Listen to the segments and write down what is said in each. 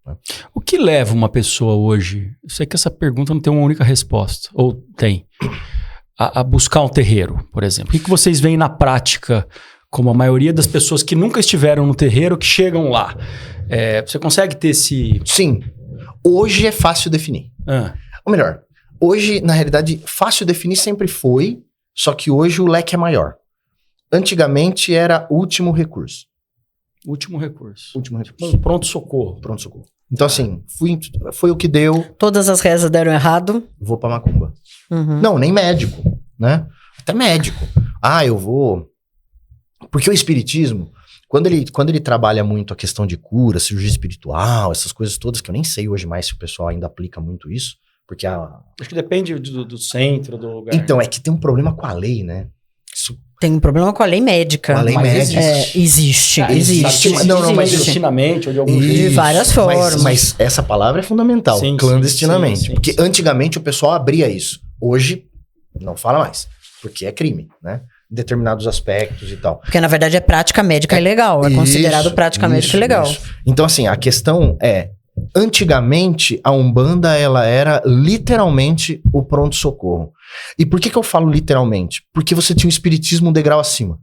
né? O que leva uma pessoa hoje, eu sei que essa pergunta não tem uma única resposta, ou tem, a buscar um terreiro, por exemplo. O que vocês veem na prática, como a maioria das pessoas que nunca estiveram no terreiro, que chegam lá? Você consegue ter esse... Sim. Hoje é fácil definir. Ou melhor, hoje, na realidade, fácil definir sempre foi, só que hoje o leque é maior. Antigamente era último recurso. Último recurso. Último recurso. Pronto-socorro. Pronto-socorro. Então, assim, foi o que deu. Todas as rezas deram errado. Vou pra macumba. Uhum. Não, nem médico, né? Até médico. Eu vou... Porque o espiritismo, quando ele trabalha muito a questão de cura, cirurgia espiritual, essas coisas todas, que eu nem sei hoje mais se o pessoal ainda aplica muito isso, porque Acho que depende do centro, do lugar. Então, é que tem um problema com a lei, né? Isso... Tem um problema com a lei médica. Com a lei médica. Existe. Não, mas clandestinamente ou de algum jeito. De várias formas. Mas essa palavra é fundamental, sim, clandestinamente. Sim. Porque antigamente o pessoal abria isso. Hoje, não fala mais, porque é crime, né? Em determinados aspectos e tal. Porque, na verdade, é prática médica ilegal. É considerado prática médica ilegal. Isso. Então, assim, a questão é... Antigamente, a Umbanda, ela era literalmente o pronto-socorro. E por que eu falo literalmente? Porque você tinha o espiritismo um degrau acima.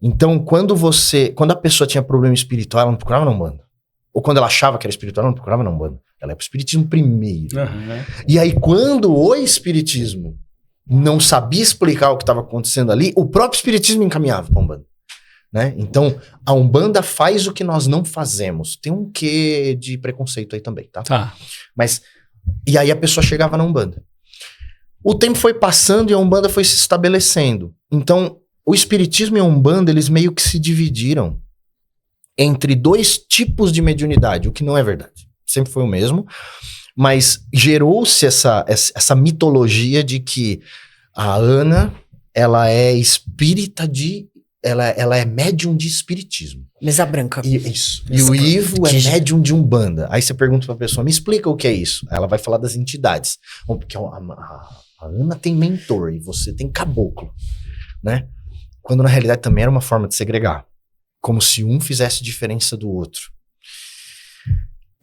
Então, quando a pessoa tinha problema espiritual, ela não procurava na Umbanda. Ou quando ela achava que era espiritual, ela não procurava na Umbanda. Ela ia pro espiritismo primeiro. Uhum. E aí, quando o espiritismo não sabia explicar o que estava acontecendo ali, o próprio espiritismo encaminhava pra Umbanda. Né? Então, a Umbanda faz o que nós não fazemos. Tem um quê de preconceito aí também, tá? Mas, e aí a pessoa chegava na Umbanda. O tempo foi passando e a Umbanda foi se estabelecendo. Então, o espiritismo e a Umbanda, eles meio que se dividiram entre dois tipos de mediunidade, o que não é verdade. Sempre foi o mesmo, mas gerou-se essa mitologia de que a Ana, ela é espírita de... Ela é médium de espiritismo. Mesa branca. Isso. E o Ivo é médium de Umbanda. Aí você pergunta pra pessoa, me explica o que é isso. Ela vai falar das entidades. Porque a Ana tem mentor e você tem caboclo, né? Quando na realidade também era uma forma de segregar. Como se um fizesse diferença do outro.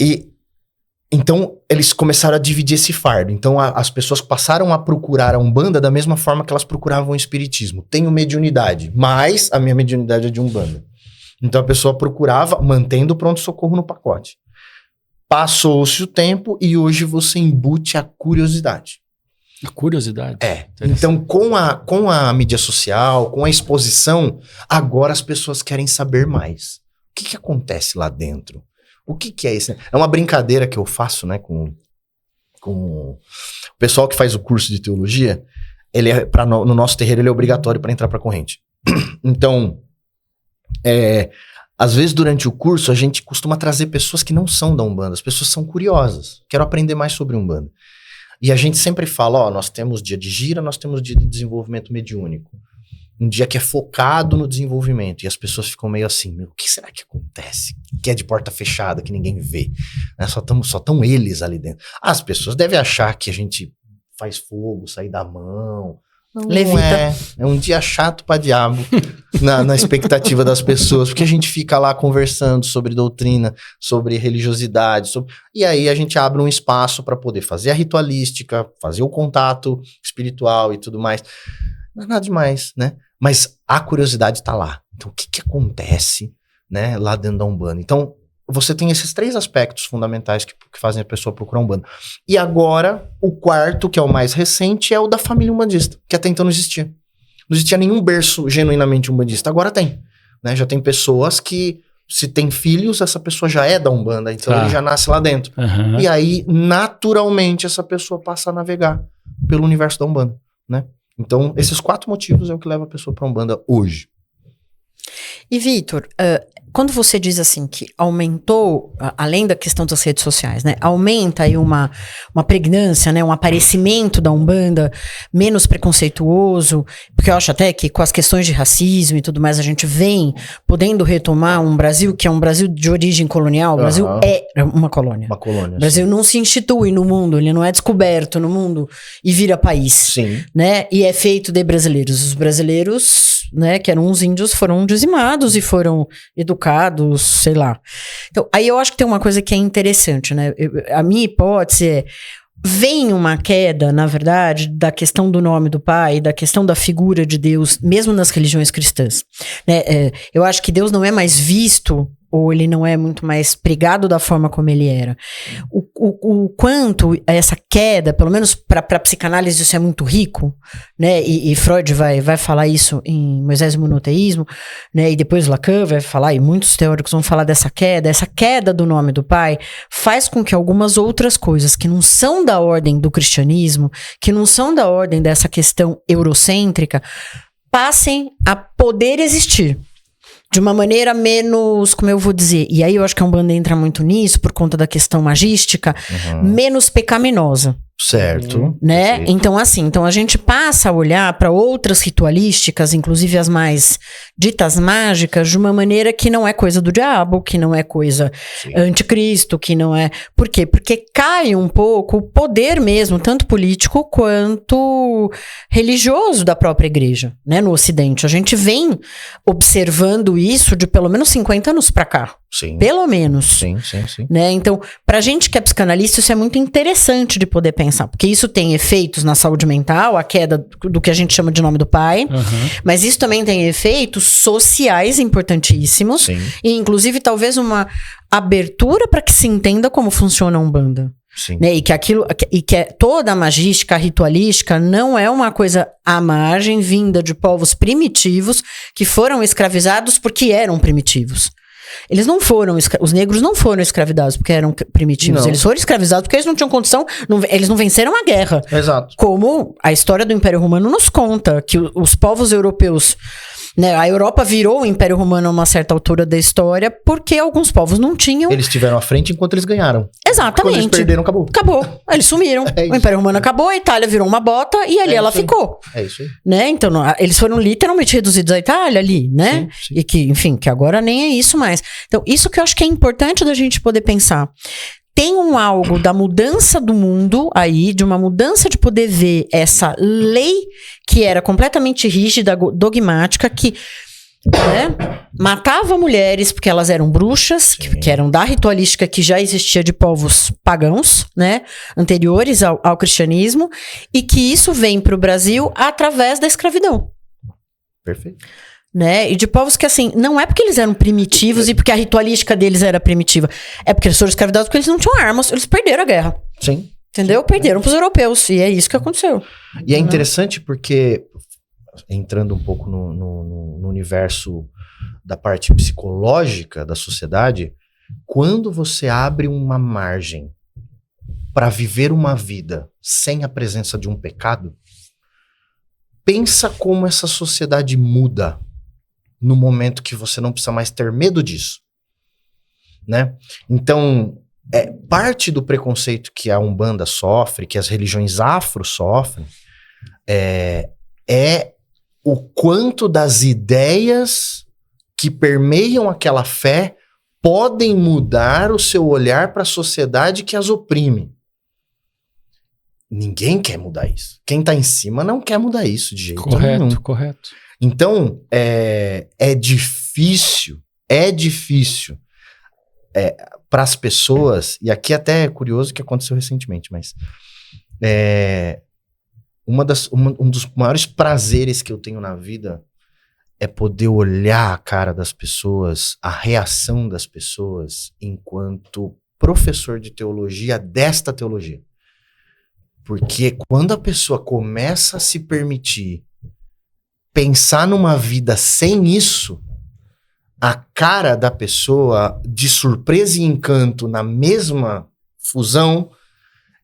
E então eles começaram a dividir esse fardo. Então as pessoas passaram a procurar a Umbanda da mesma forma que elas procuravam o espiritismo. Tenho mediunidade, mas a minha mediunidade é de Umbanda. Então a pessoa procurava, mantendo o pronto-socorro no pacote. Passou-se o tempo e hoje você embute a curiosidade. A curiosidade? Então com a mídia social, com a exposição, agora as pessoas querem saber mais. O que acontece lá dentro? O que é isso? É uma brincadeira que eu faço, né, com o pessoal que faz o curso de teologia. Ele no nosso terreiro ele é obrigatório para entrar para a corrente. Então, às vezes durante o curso a gente costuma trazer pessoas que não são da Umbanda. As pessoas são curiosas, quero aprender mais sobre Umbanda. E a gente sempre fala, nós temos dia de gira, nós temos dia de desenvolvimento mediúnico. Um dia que é focado no desenvolvimento. E as pessoas ficam meio assim, o que será que acontece? Que é de porta fechada, que ninguém vê. Né? Só estão eles ali dentro. As pessoas devem achar que a gente faz fogo, sair da mão. Não é. É um dia chato pra diabo na expectativa das pessoas. Porque a gente fica lá conversando sobre doutrina, sobre religiosidade. E aí a gente abre um espaço para poder fazer a ritualística, fazer o contato espiritual e tudo mais. Não é nada demais, né? Mas a curiosidade tá lá. Então, o que acontece, né, lá dentro da Umbanda? Então, você tem esses 3 aspectos fundamentais que fazem a pessoa procurar Umbanda. E agora, o quarto, que é o mais recente, é o da família umbandista, que até então não existia. Não existia nenhum berço genuinamente umbandista. Agora tem, né? Já tem pessoas que, se tem filhos, essa pessoa já é da Umbanda, então ele já nasce lá dentro. Uhum. E aí, naturalmente, essa pessoa passa a navegar pelo universo da Umbanda, né? Então, esses 4 motivos é o que leva a pessoa para a Umbanda hoje. E, Vitor, quando você diz assim que aumentou, além da questão das redes sociais, né? Aumenta aí uma pregnância, né? Um aparecimento da Umbanda menos preconceituoso, porque eu acho até que com as questões de racismo e tudo mais, a gente vem podendo retomar um Brasil que é um Brasil de origem colonial. O Brasil é uma colônia. Uma colônia. O Brasil não se institui no mundo, ele não é descoberto no mundo e vira país. Sim. Né? E é feito de brasileiros. Os brasileiros né? Que eram uns índios, foram dizimados e foram educados, sei lá. Então, aí eu acho que tem uma coisa que é interessante, né? A minha hipótese é, vem uma queda, na verdade, da questão do nome do pai, da questão da figura de Deus, mesmo nas religiões cristãs, né? Eu acho que Deus não é mais visto, ou ele não é muito mais pregado da forma como ele era. O quanto essa queda, pelo menos para a psicanálise isso é muito rico, né? E Freud vai falar isso em Moisés e o Monoteísmo, né? E depois Lacan vai falar, e muitos teóricos vão falar dessa queda. Essa queda do nome do pai faz com que algumas outras coisas que não são da ordem do cristianismo, que não são da ordem dessa questão eurocêntrica, passem a poder existir. De uma maneira menos, como eu vou dizer, e aí eu acho que a Umbanda entra muito nisso, por conta da questão magística, menos pecaminosa. Certo. Né? Perfeito. Então, assim, a gente passa a olhar para outras ritualísticas, inclusive as mais ditas mágicas, de uma maneira que não é coisa do diabo, que não é coisa anticristo, que não é... Por quê? Porque cai um pouco o poder mesmo, tanto político quanto religioso da própria igreja, né? No Ocidente. A gente vem observando isso de pelo menos 50 anos para cá. Sim. Pelo menos. Sim. Né? Então, pra gente que é psicanalista, isso é muito interessante de poder pensar, porque isso tem efeitos na saúde mental, a queda do que a gente chama de nome do pai, mas isso também tem efeitos sociais importantíssimos, Sim. e inclusive talvez uma abertura para que se entenda como funciona a Umbanda. Sim. Né? E que toda a magística, a ritualística não é uma coisa à margem, vinda de povos primitivos que foram escravizados porque eram primitivos. Eles não foram, os negros não foram escravizados porque eram primitivos, eles foram escravizados porque eles não tinham condição, eles não venceram a guerra. Exato. Como a história do Império Romano nos conta, que os povos europeus, né, a Europa virou o Império Romano a uma certa altura da história porque alguns povos não tinham... Eles estiveram à frente enquanto eles ganharam. Exatamente. Quando eles perderam, acabou. Acabou. Eles sumiram. O Império Romano acabou, a Itália virou uma bota e ali ela ficou. É isso aí. Né? Então, eles foram literalmente reduzidos à Itália ali, né? Sim. E que, enfim, que agora nem é isso mais. Então, isso que eu acho que é importante da gente poder pensar. Tem algo da mudança do mundo aí, de uma mudança de poder ver essa lei que era completamente rígida, dogmática, que... né? Matava mulheres porque elas eram bruxas, que eram da ritualística que já existia de povos pagãos, né? Anteriores ao cristianismo, e que isso vem para o Brasil através da escravidão. Perfeito. Né? E de povos que, assim, não é porque eles eram primitivos e porque a ritualística deles era primitiva, é porque eles foram escravizados porque eles não tinham armas, eles perderam a guerra. Sim. Entendeu? Perderam para os europeus, e é isso que aconteceu. E é interessante porque, entrando um pouco no universo da parte psicológica da sociedade, quando você abre uma margem para viver uma vida sem a presença de um pecado, pensa como essa sociedade muda no momento que você não precisa mais ter medo disso, né? Então, parte do preconceito que a Umbanda sofre, que as religiões afro sofrem, é o quanto das ideias que permeiam aquela fé podem mudar o seu olhar para a sociedade que as oprime. Ninguém quer mudar isso. Quem tá em cima não quer mudar isso de jeito nenhum. Correto. Então, é difícil para as pessoas, e aqui até é curioso que aconteceu recentemente, mas um dos maiores prazeres que eu tenho na vida é poder olhar a cara das pessoas, a reação das pessoas, enquanto professor de teologia desta teologia. Porque quando a pessoa começa a se permitir pensar numa vida sem isso, a cara da pessoa, de surpresa e encanto na mesma fusão,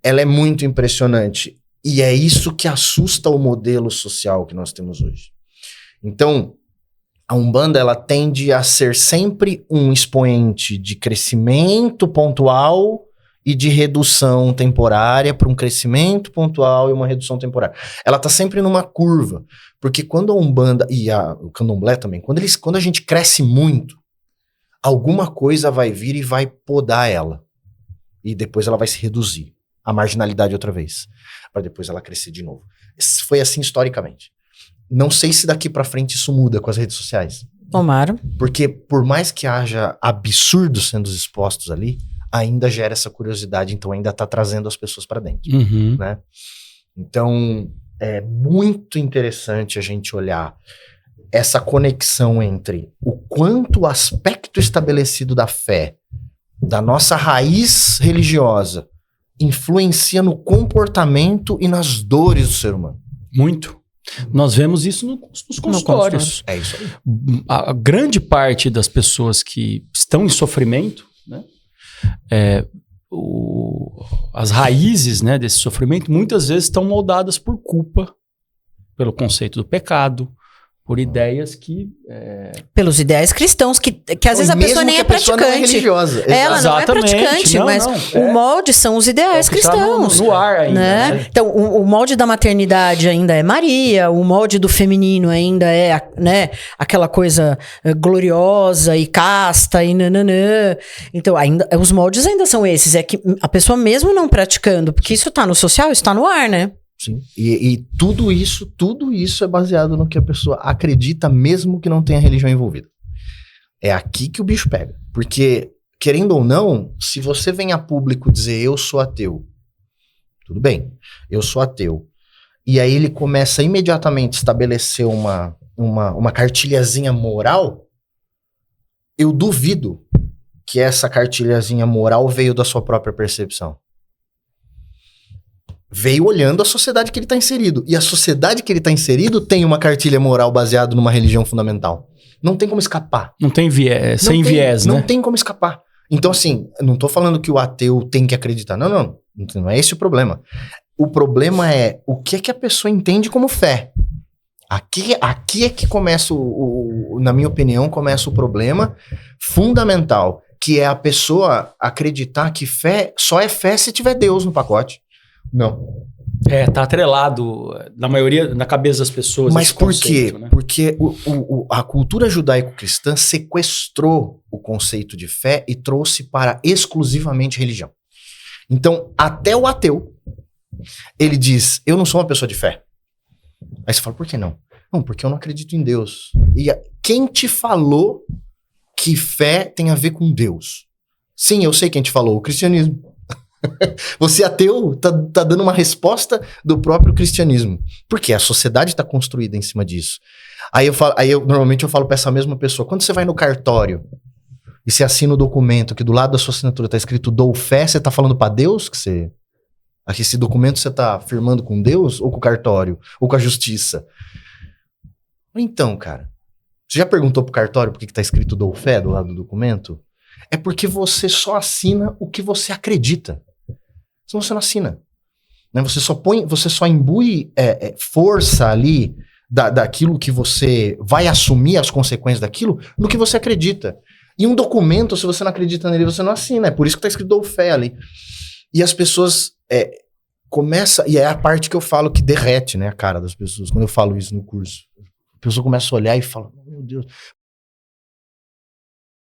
ela é muito impressionante. E é isso que assusta o modelo social que nós temos hoje. Então, a Umbanda, ela tende a ser sempre um expoente de crescimento pontual e de redução temporária para um crescimento pontual e uma redução temporária. Ela está sempre numa curva, porque quando a Umbanda e o Candomblé também, quando a gente cresce muito, alguma coisa vai vir e vai podar ela. E depois ela vai se reduzir. A marginalidade outra vez. Para depois ela crescer de novo. Foi assim historicamente. não sei se daqui pra frente isso muda com as redes sociais. Tomara. Porque por mais que haja absurdos sendo expostos ali, ainda gera essa curiosidade, então ainda tá trazendo as pessoas pra dentro, né? Então, é muito interessante a gente olhar essa conexão entre o quanto o aspecto estabelecido da fé, da nossa raiz religiosa, influencia no comportamento e nas dores do ser humano. Muito. Nós vemos isso nos consultórios. É isso aí. A grande parte das pessoas que estão em sofrimento, né, as raízes, né, desse sofrimento muitas vezes estão moldadas por culpa, pelo conceito do pecado, por ideias que... Pelos ideais cristãos, que às vezes a pessoa nem é praticante. Não é religiosa. Ela não é praticante, mas o molde são os ideais cristãos. Tá no ar ainda. Né? Então, o molde da maternidade ainda é Maria, o molde do feminino ainda é, né, aquela coisa gloriosa e casta e nananã. Então, ainda, os moldes ainda são esses. É que a pessoa mesmo não praticando, porque isso tá no social, isso tá no ar, né? Sim. E tudo isso é baseado no que a pessoa acredita, mesmo que não tenha religião envolvida. É aqui que o bicho pega. Porque, querendo ou não, se você vem a público dizer eu sou ateu, tudo bem, eu sou ateu. E aí ele começa imediatamente a estabelecer uma cartilhazinha moral, eu duvido que essa cartilhazinha moral veio da sua própria percepção. Veio olhando a sociedade que ele está inserido. E a sociedade que ele está inserido tem uma cartilha moral baseada numa religião fundamental. Não tem como escapar. Não tem viés, sem viés, né? Não tem como escapar. Então, assim, não tô falando que o ateu tem que acreditar. Não é esse o problema. O problema é o que é que a pessoa entende como fé. Aqui é que começa, na minha opinião, começa o problema fundamental, que é a pessoa acreditar que fé só é fé se tiver Deus no pacote. Não. Tá atrelado na cabeça das pessoas. Mas por conceito, quê? Né? Porque a cultura judaico-cristã sequestrou o conceito de fé e trouxe para exclusivamente religião. Então, até o ateu, ele diz, eu não sou uma pessoa de fé. Aí você fala, por que não? Não, porque eu não acredito em Deus. E quem te falou que fé tem a ver com Deus? Sim, eu sei quem te falou, o cristianismo. Você ateu tá dando uma resposta do próprio cristianismo. Porque a sociedade está construída em cima disso. Normalmente eu falo para essa mesma pessoa, quando você vai no cartório e você assina o documento que do lado da sua assinatura tá escrito dou fé, você tá falando para Deus que esse documento você tá firmando com Deus ou com o cartório ou com a justiça? Então, cara, você já perguntou pro cartório por que tá escrito dou fé do lado do documento? É porque você só assina o que você acredita. Senão você não assina. Né? Você só imbui força ali daquilo que você vai assumir as consequências daquilo no que você acredita. E um documento, se você não acredita nele, você não assina. É por isso que tá escrito dou fé ali. E as pessoas começam... E é a parte que eu falo que derrete, né, a cara das pessoas, quando eu falo isso no curso. A pessoa começa a olhar e fala, meu Deus...